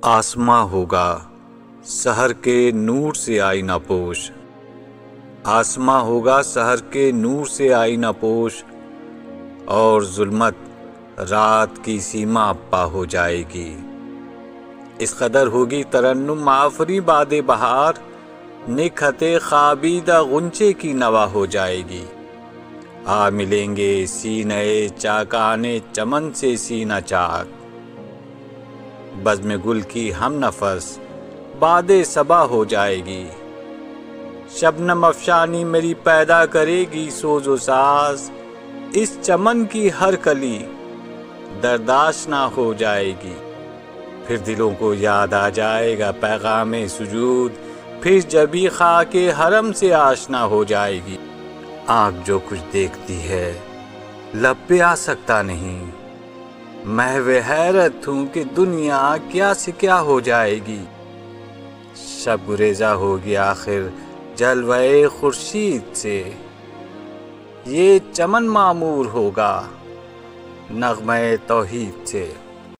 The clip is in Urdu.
آسماں ہوگا سحر کے نور سے آئینہ پوش، آسماں ہوگا سحر کے نور سے آئینہ پوش، اور ظلمت رات کی سیما پا ہو جائے گی۔ اس قدر ہوگی ترنم آفری باد بہار، نکہت خوابیدہ غنچے کی نوا ہو جائے گی۔ آ ملیں گے سینہ چاکانے چمن سے سینہ چاک، بزم گل کی ہم نفس باد صبا ہو جائے گی۔ شبنم افشانی میری پیدا کرے گی سوز و ساز، اس چمن کی ہر کلی دردآشنا ہو جائے گی۔ پھر دلوں کو یاد آ جائے گا پیغام سجود، پھر جبی خاک حرم سے آشنا ہو جائے گی۔ آنکھ جو کچھ دیکھتی ہے لب پہ آ سکتا نہیں، محو حیرت ہوں کہ دنیا کیا سے کیا ہو جائے گی۔ شب گریزہ ہوگی آخر جلوہ خورشید سے، یہ چمن معمور ہوگا نغمہ توحید سے۔